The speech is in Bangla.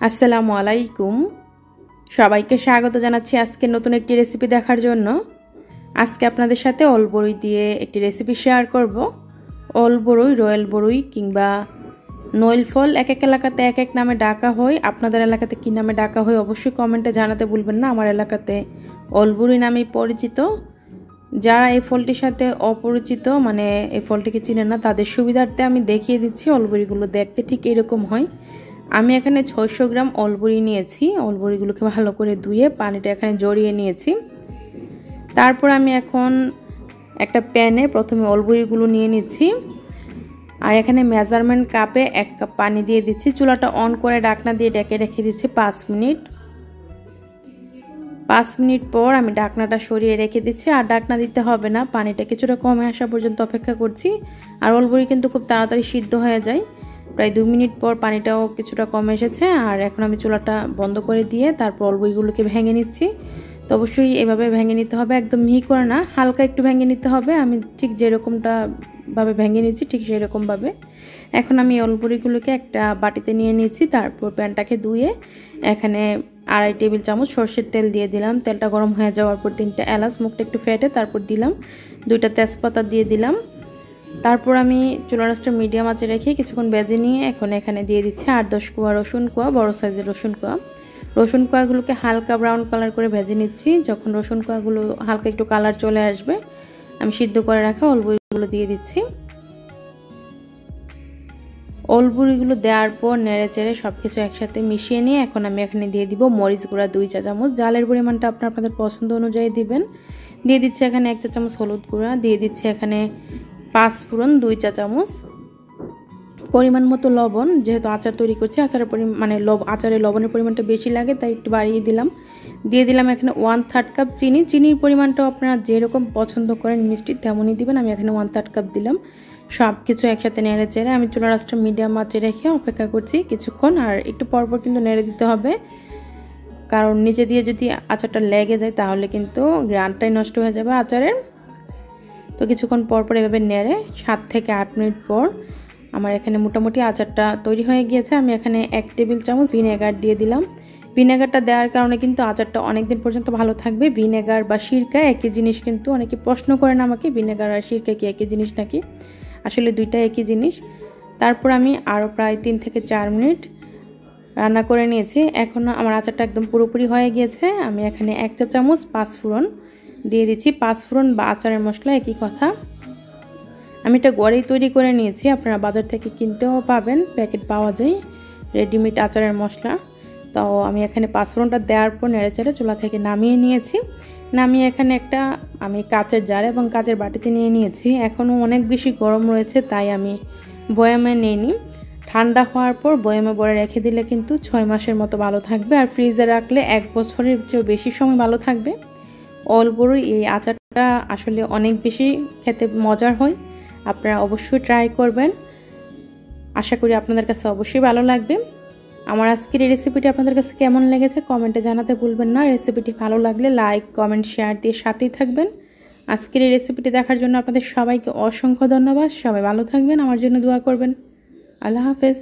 আসসালামু আলাইকুম। সবাইকে স্বাগত জানাচ্ছি আজকে নতুন একটি রেসিপি দেখার জন্য। আজকে আপনাদের সাথে অলবরই দিয়ে একটি রেসিপি শেয়ার করব। অলবরই, রয়্যাল বরই কিংবা নইল ফল এক এক এলাকাতে এক এক নামে ডাকা হয়। আপনাদের এলাকাতে কী নামে ডাকা হয় অবশ্যই কমেন্টে জানাতে ভুলবেন না। আমার এলাকাতে অলবরই নামেই পরিচিত। যারা এই ফলটির সাথে অপরিচিত, মানে এই ফলটিকে চিনেন না, তাদের সুবিধার্থে আমি দেখিয়ে দিচ্ছি। অলবরিগুলো দেখতে ঠিক এরকম হয়। আমি এখানে 600 গ্রাম অলবরি নিয়েছি। অলবরিগুলোকে ভালো করে ধুয়ে পানিটা এখানে জড়িয়ে নিয়েছি। তারপর আমি এখন একটা প্যানে প্রথমে অলবরিগুলো নিয়ে নিচ্ছি, আর এখানে মেজারমেন্ট কাপে 1 কাপ পানি দিয়ে দিচ্ছি। চুলাটা অন করে ঢাকনা দিয়ে ঢেকে রেখে দিচ্ছি 5 মিনিট। 5 মিনিট পর আমি ঢাকনাটা সরিয়ে রেখে দিচ্ছি। আর ঢাকনা দিতে হবে না, পানিটা কিছুটা কমে আসা পর্যন্ত অপেক্ষা করছি। আর অলবরি কিন্তু খুব তাড়াতাড়ি সিদ্ধ হয়ে যায়। প্রায় 2 মিনিট পর পানিটাও কিছুটা কমে এসেছে। আর এখন আমি চুলাটা বন্ধ করে দিয়ে তারপর অলবরিগুলোকে ভেঙে নিচ্ছি। তো অবশ্যই এভাবে ভেঙে নিতে হবে, একদম মিহি করে না, হালকা একটু ভেঙে নিতে হবে। আমি ঠিক যেরকমটা ভাবে ভেঙে নিচ্ছি ঠিক সেই রকমভাবে। এখন আমি অলবরিগুলোকে একটা বাটিতে নিয়ে নিয়েছি। তারপর প্যানটাকে ধুয়ে এখানে 2.5 টেবিল চামচ সরষের তেল দিয়ে দিলাম। তেলটা গরম হয়ে যাওয়ার পর 3টা এলাচ মুখটা একটু ফেটে তারপর দিলাম। 2টা তেজপাতা দিয়ে দিলাম। তারপর আমি চুলা রাসটা মিডিয়াম আঁচে রেখে কিছুক্ষণ ভেজে নিয়ে এখন এখানে দিয়ে দিচ্ছি 8-10 কোয়া রসুন কোয়া, বড় সাইজের রসুন কোয়া। রসুন কোয়াগুলোকে হালকা ব্রাউন কালার করে ভেজে নিচ্ছি। যখন রসুন কোয়াগুলো হালকা একটু কালার চলে আসবে, আমি সিদ্ধ করে রাখা অলবরিগুলো দিয়ে দিচ্ছি। অলবরিগুলো দেওয়ার পর নেড়ে চেড়ে সবকিছু একসাথে মিশিয়ে নিয়ে এখন আমি এখানে দিয়ে দিব মরিচ গুঁড়া 2 চা চামচ। জালের পরিমাণটা আপনাদের পছন্দ অনুযায়ী দিবেন। দিয়ে দিচ্ছি এখানে 1 চা চামচ হলুদ গুঁড়া, দিয়ে দিচ্ছি এখানে 5 ফোড়ন 2 চা চামচ, পরিমাণ মতো লবণ। যেহেতু আচার তৈরি করছি, আচারের আচারে লবণের পরিমাণটা বেশি লাগে তাই একটু বাড়িয়ে দিলাম। দিয়ে দিলাম এখানে 1/3 কাপ চিনি। চিনির পরিমাণটাও আপনারা যেরকম পছন্দ করেন মিষ্টি তেমনই দিবেন। আমি এখানে 1/3 কাপ দিলাম। সব কিছু একসাথে নেড়ে চেড়ে আমি চুলা রাসটা মিডিয়াম আঁচে রেখে অপেক্ষা করছি কিছুক্ষণ। আর একটু পরপর কিন্তু নেড়ে দিতে হবে, কারণ নিচে দিয়ে যদি আচারটা লেগে যায় তাহলে কিন্তু গ্রানটাই নষ্ট হয়ে যাবে আচারের। তো কিছুক্ষণ পরপর এভাবে নেড়ে 7 থেকে 8 মিনিট পর আমার এখানে মোটামুটি আচারটা তৈরি হয়ে গিয়েছে। আমি এখানে 1 টেবিল চামচ ভিনেগার দিয়ে দিলাম। ভিনেগারটা দেওয়ার কারণে কিন্তু আচারটা অনেক দিন পর্যন্ত ভালো থাকবে। ভিনেগার বা সিরকা একই জিনিস, কিন্তু অনেকে প্রশ্ন করেন আমাকে ভিনেগার আর সিরকা কি একই জিনিস নাকি। আসলে দুইটা একই জিনিস। তারপর আমি আরও প্রায় 3 থেকে 4 মিনিট রান্না করে নিয়েছি। এখন আমার আচারটা একদম পুরোপুরি হয়ে গিয়েছে। আমি এখানে 1 চা চামচ 5 ফোড়ন দিয়ে দিচ্ছি। 5 ফোড়ন বা আচারের মশলা একই কথা। আমি এটা ঘরেই তৈরি করে নিয়েছি, আপনারা বাজার থেকে কিনতেও পাবেন, প্যাকেট পাওয়া যায় রেডিমেড আচারের মশলা। তো আমি এখানে 5 ফোড়নটা দেওয়ার পর নেড়ে চেড়ে চুলা থেকে নামিয়ে নিয়েছি। নামিয়ে এখানে আমি কাচের জার এবং কাচের বাটিতে নিয়ে নিয়েছি। এখনও অনেক বেশি গরম রয়েছে তাই আমি বয়ামে নিইনি। ঠান্ডা হওয়ার পর বয়ামে ভরে রেখে দিলে কিন্তু 6 মাসের মতো ভালো থাকবে, আর ফ্রিজে রাখলে 1 বছরের চেয়েও বেশি সময় ভালো থাকবে। অলবরই এই আচারটা আসলে অনেক বেশি খেতে মজার হয়, আপনারা অবশ্যই ট্রাই করবেন। আশা করি আপনাদের কাছে অবশ্যই ভালো লাগবে। আমার আজকের এই রেসিপিটি আপনাদের কাছে কেমন লেগেছে কমেন্টে জানাতে ভুলবেন না। রেসিপিটি ভালো লাগলে লাইক, কমেন্ট, শেয়ার দিয়ে সাথেই থাকবেন। আজকের এই রেসিপিটি দেখার জন্য আপনাদের সবাইকে অসংখ্য ধন্যবাদ। সবাই ভালো থাকবেন, আমার জন্য দোয়া করবেন। আল্লাহ হাফেজ।